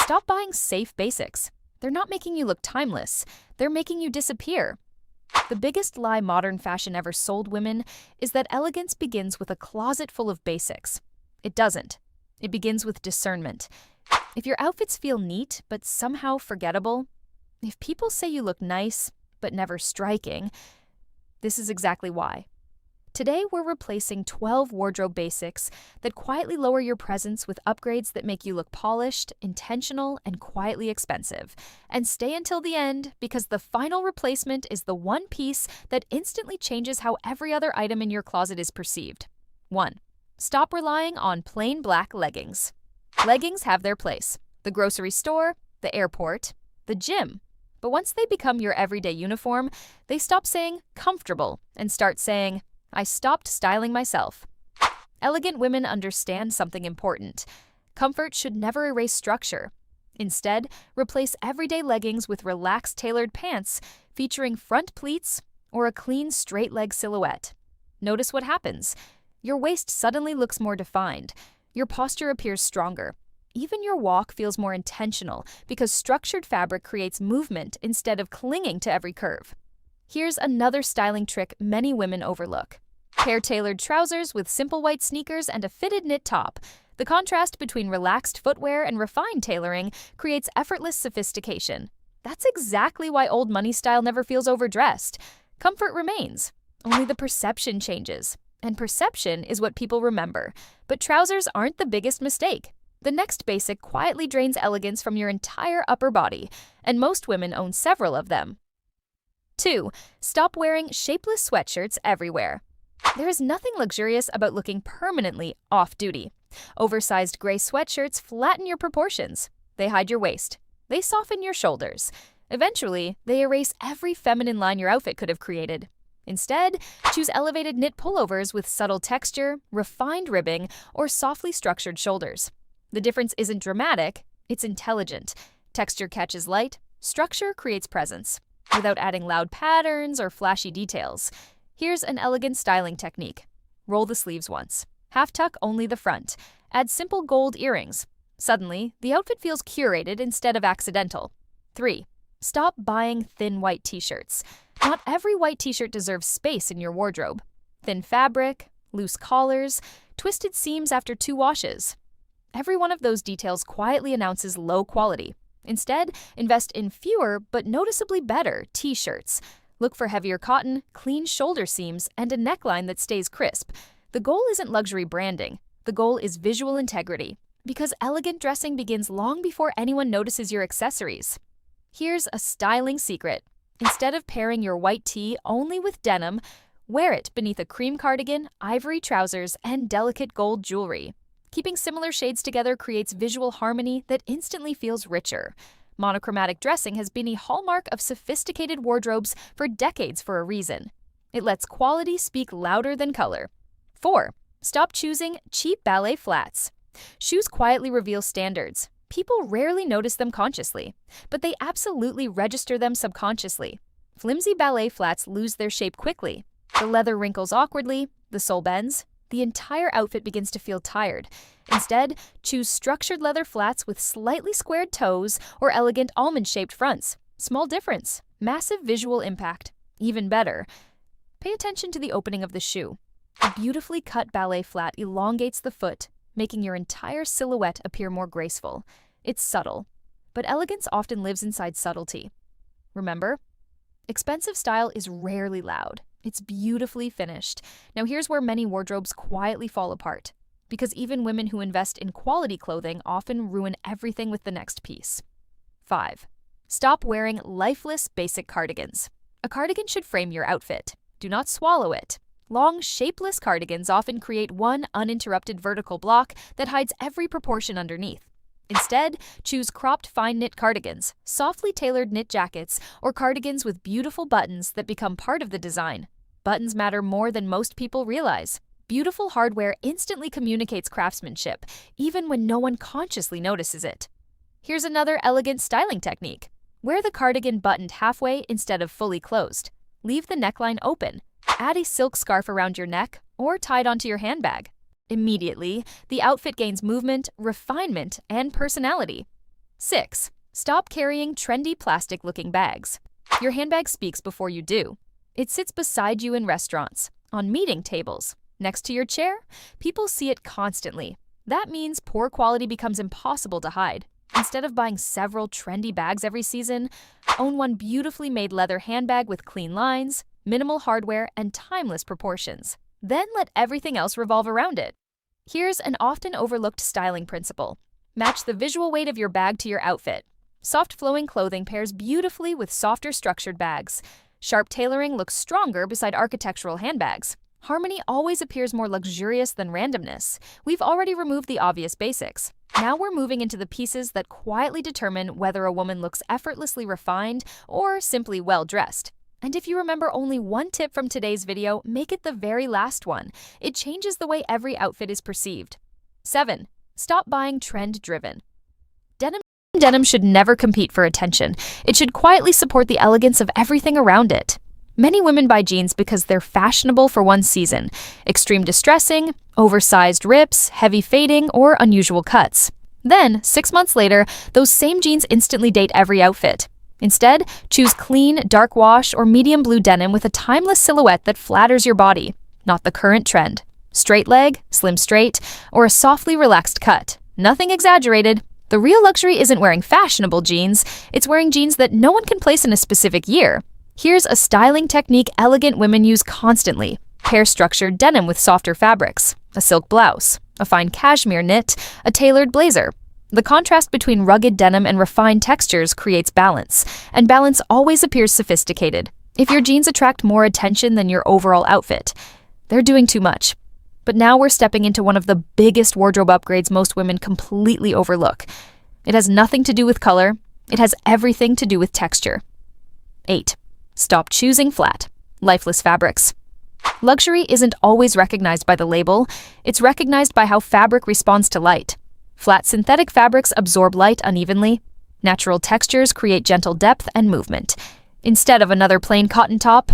Stop buying safe basics. They're not making you look timeless. They're making you disappear. The biggest lie modern fashion ever sold women is that elegance begins with a closet full of basics. It doesn't. It begins with discernment. If your outfits feel neat but somehow forgettable, if people say you look nice but never striking, this is exactly why. Today, we're replacing 12 wardrobe basics that quietly lower your presence with upgrades that make you look polished, intentional, and quietly expensive. And stay until the end, because the final replacement is the one piece that instantly changes how every other item in your closet is perceived. 1. Stop relying on plain black leggings. Leggings have their place. The grocery store, the airport, the gym. But once they become your everyday uniform, they stop saying comfortable and start saying, I stopped styling myself. Elegant women understand something important. Comfort should never erase structure. Instead, replace everyday leggings with relaxed tailored pants featuring front pleats or a clean straight leg silhouette. Notice what happens. Your waist suddenly looks more defined. Your posture appears stronger. Even your walk feels more intentional because structured fabric creates movement instead of clinging to every curve. Here's another styling trick many women overlook. Pair tailored trousers with simple white sneakers and a fitted knit top. The contrast between relaxed footwear and refined tailoring creates effortless sophistication. That's exactly why old money style never feels overdressed. Comfort remains, only the perception changes. And perception is what people remember. But trousers aren't the biggest mistake. The next basic quietly drains elegance from your entire upper body, and most women own several of them. 2. Stop wearing shapeless sweatshirts everywhere. There is nothing luxurious about looking permanently off-duty. Oversized gray sweatshirts flatten your proportions. They hide your waist. They soften your shoulders. Eventually, they erase every feminine line your outfit could have created. Instead, choose elevated knit pullovers with subtle texture, refined ribbing, or softly structured shoulders. The difference isn't dramatic, it's intelligent. Texture catches light, structure creates presence, without adding loud patterns or flashy details. Here's an elegant styling technique. Roll the sleeves once. Half tuck only the front. Add simple gold earrings. Suddenly, the outfit feels curated instead of accidental. 3. Stop buying thin white t-shirts. Not every white t-shirt deserves space in your wardrobe. Thin fabric, loose collars, twisted seams after 2 washes. Every one of those details quietly announces low quality. Instead, invest in fewer but noticeably better t-shirts. Look for heavier cotton, clean shoulder seams, and a neckline that stays crisp. The goal isn't luxury branding. The goal is visual integrity, because elegant dressing begins long before anyone notices your accessories. Here's a styling secret. Instead of pairing your white tee only with denim, wear it beneath a cream cardigan, ivory trousers, and delicate gold jewelry. Keeping similar shades together creates visual harmony that instantly feels richer. Monochromatic dressing has been a hallmark of sophisticated wardrobes for decades for a reason. It lets quality speak louder than color. 4. Stop choosing cheap ballet flats. Shoes quietly reveal standards. People rarely notice them consciously, but they absolutely register them subconsciously. Flimsy ballet flats lose their shape quickly. The leather wrinkles awkwardly, the sole bends. The entire outfit begins to feel tired. Instead, choose structured leather flats with slightly squared toes or elegant almond-shaped fronts. Small difference, massive visual impact. Even better, pay attention to the opening of the shoe. A beautifully cut ballet flat elongates the foot, making your entire silhouette appear more graceful. It's subtle, but elegance often lives inside subtlety. Remember, expensive style is rarely loud. It's beautifully finished. Now here's where many wardrobes quietly fall apart, because even women who invest in quality clothing often ruin everything with the next piece. 5. Stop wearing lifeless basic cardigans. A cardigan should frame your outfit. Do not swallow it. Long, shapeless cardigans often create one uninterrupted vertical block that hides every proportion underneath. Instead, choose cropped fine knit cardigans, softly tailored knit jackets, or cardigans with beautiful buttons that become part of the design. Buttons matter more than most people realize. Beautiful hardware instantly communicates craftsmanship, even when no one consciously notices it. Here's another elegant styling technique. Wear the cardigan buttoned halfway instead of fully closed. Leave the neckline open. Add a silk scarf around your neck or tied onto your handbag. Immediately, the outfit gains movement, refinement, and personality. 6. Stop carrying trendy plastic-looking bags. Your handbag speaks before you do. It sits beside you in restaurants, on meeting tables, next to your chair. People see it constantly. That means poor quality becomes impossible to hide. Instead of buying several trendy bags every season, own one beautifully made leather handbag with clean lines, minimal hardware, and timeless proportions. Then let everything else revolve around it. Here's an often overlooked styling principle. Match the visual weight of your bag to your outfit. Soft flowing clothing pairs beautifully with softer structured bags. Sharp tailoring looks stronger beside architectural handbags. Harmony always appears more luxurious than randomness. We've already removed the obvious basics. Now we're moving into the pieces that quietly determine whether a woman looks effortlessly refined or simply well-dressed. And if you remember only one tip from today's video, make it the very last one. It changes the way every outfit is perceived. 7. Stop buying trend-driven. Denim should never compete for attention. It should quietly support the elegance of everything around it. Many women buy jeans because they're fashionable for one season. Extreme distressing, oversized rips, heavy fading, or unusual cuts. Then, 6 months later, those same jeans instantly date every outfit. Instead, choose clean, dark wash, or medium blue denim with a timeless silhouette that flatters your body, not the current trend. Straight leg, slim straight, or a softly relaxed cut. Nothing exaggerated. The real luxury isn't wearing fashionable jeans, it's wearing jeans that no one can place in a specific year. Here's a styling technique elegant women use constantly. Pair structured denim with softer fabrics, a silk blouse, a fine cashmere knit, a tailored blazer. The contrast between rugged denim and refined textures creates balance, and balance always appears sophisticated. If your jeans attract more attention than your overall outfit, they're doing too much. But now we're stepping into one of the biggest wardrobe upgrades most women completely overlook. It has nothing to do with color, it has everything to do with texture. 8. Stop choosing flat, lifeless fabrics. Luxury isn't always recognized by the label, it's recognized by how fabric responds to light. Flat synthetic fabrics absorb light unevenly. Natural textures create gentle depth and movement. Instead of another plain cotton top,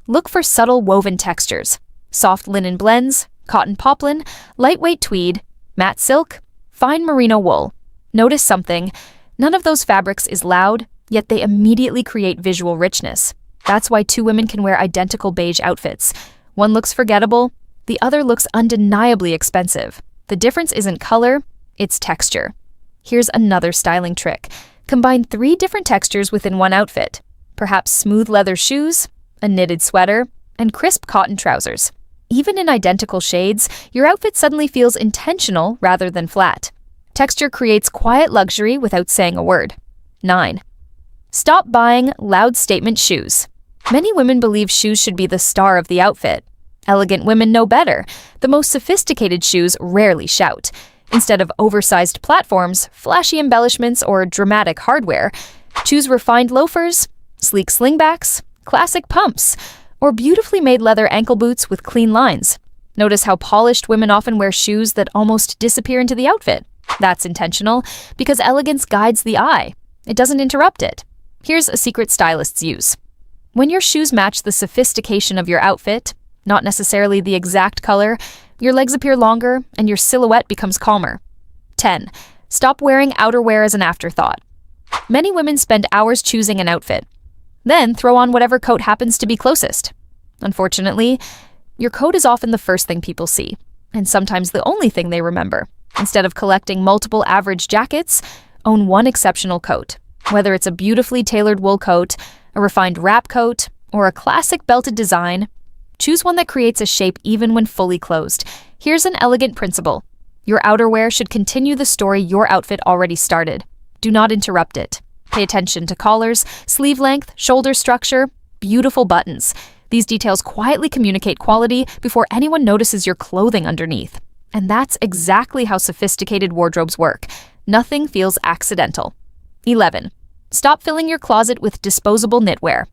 look for subtle woven textures. Soft linen blends, cotton poplin, lightweight tweed, matte silk, fine merino wool. Notice something. None of those fabrics is loud, yet they immediately create visual richness. That's why two women can wear identical beige outfits. One looks forgettable, the other looks undeniably expensive. The difference isn't color, it's texture. Here's another styling trick. Combine 3 different textures within one outfit. Perhaps smooth leather shoes, a knitted sweater, and crisp cotton trousers. Even in identical shades, your outfit suddenly feels intentional rather than flat. Texture creates quiet luxury without saying a word. 9. Stop buying loud statement shoes. Many women believe shoes should be the star of the outfit. Elegant women know better. The most sophisticated shoes rarely shout. Instead of oversized platforms, flashy embellishments, or dramatic hardware, choose refined loafers, sleek slingbacks, classic pumps, or beautifully made leather ankle boots with clean lines. Notice how polished women often wear shoes that almost disappear into the outfit. That's intentional, because elegance guides the eye. It doesn't interrupt it. Here's a secret stylists use. When your shoes match the sophistication of your outfit, not necessarily the exact color, your legs appear longer and your silhouette becomes calmer. 10. Stop wearing outerwear as an afterthought. Many women spend hours choosing an outfit, then throw on whatever coat happens to be closest. Unfortunately, your coat is often the first thing people see, and sometimes the only thing they remember. Instead of collecting multiple average jackets, own one exceptional coat. Whether it's a beautifully tailored wool coat, a refined wrap coat, or a classic belted design, choose one that creates a shape even when fully closed. Here's an elegant principle. Your outerwear should continue the story your outfit already started. Do not interrupt it. Pay attention to collars, sleeve length, shoulder structure, beautiful buttons. These details quietly communicate quality before anyone notices your clothing underneath. And that's exactly how sophisticated wardrobes work. Nothing feels accidental. 11. Stop filling your closet with disposable knitwear.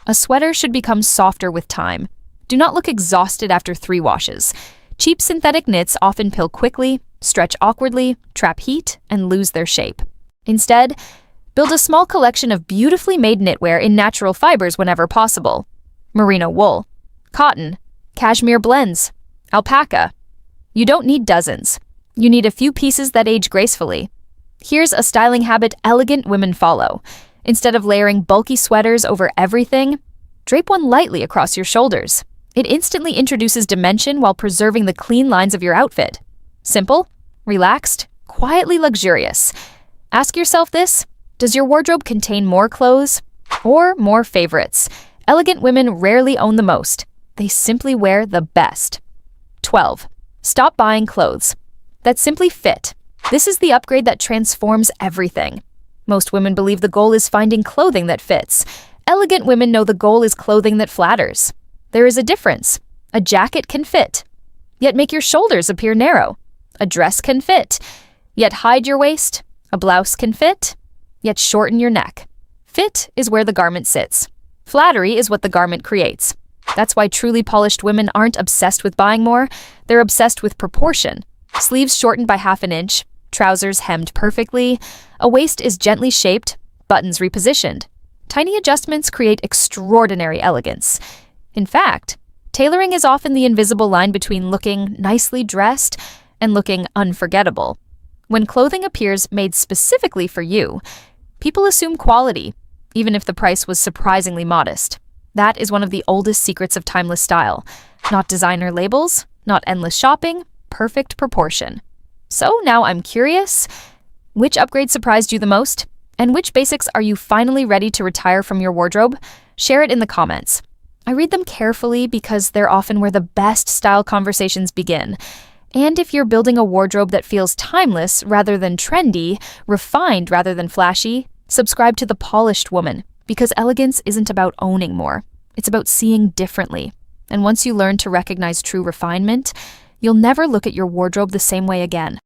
A sweater should become softer with time. Do not look exhausted after 3 washes. Cheap synthetic knits often pill quickly, stretch awkwardly, trap heat, and lose their shape. Instead, build a small collection of beautifully made knitwear in natural fibers whenever possible. Merino wool, cotton, cashmere blends, alpaca. You don't need dozens. You need a few pieces that age gracefully. Here's a styling habit elegant women follow. Instead of layering bulky sweaters over everything, drape one lightly across your shoulders. It instantly introduces dimension while preserving the clean lines of your outfit. Simple, relaxed, quietly luxurious. Ask yourself this: does your wardrobe contain more clothes or more favorites? Elegant women rarely own the most. They simply wear the best. 12. Stop buying clothes that simply fit. This is the upgrade that transforms everything. Most women believe the goal is finding clothing that fits. Elegant women know the goal is clothing that flatters. There is a difference. A jacket can fit, yet make your shoulders appear narrow. A dress can fit, yet hide your waist. A blouse can fit, yet shorten your neck. Fit is where the garment sits. Flattery is what the garment creates. That's why truly polished women aren't obsessed with buying more, they're obsessed with proportion. Sleeves shortened by half an inch, trousers hemmed perfectly, a waist is gently shaped, buttons repositioned. Tiny adjustments create extraordinary elegance. In fact, tailoring is often the invisible line between looking nicely dressed and looking unforgettable. When clothing appears made specifically for you, people assume quality, even if the price was surprisingly modest. That is one of the oldest secrets of timeless style. Not designer labels, not endless shopping, perfect proportion. So now I'm curious, which upgrade surprised you the most? And which basics are you finally ready to retire from your wardrobe? Share it in the comments. I read them carefully because they're often where the best style conversations begin. And if you're building a wardrobe that feels timeless rather than trendy, refined rather than flashy, subscribe to The Polished Woman, because elegance isn't about owning more. It's about seeing differently. And once you learn to recognize true refinement, you'll never look at your wardrobe the same way again.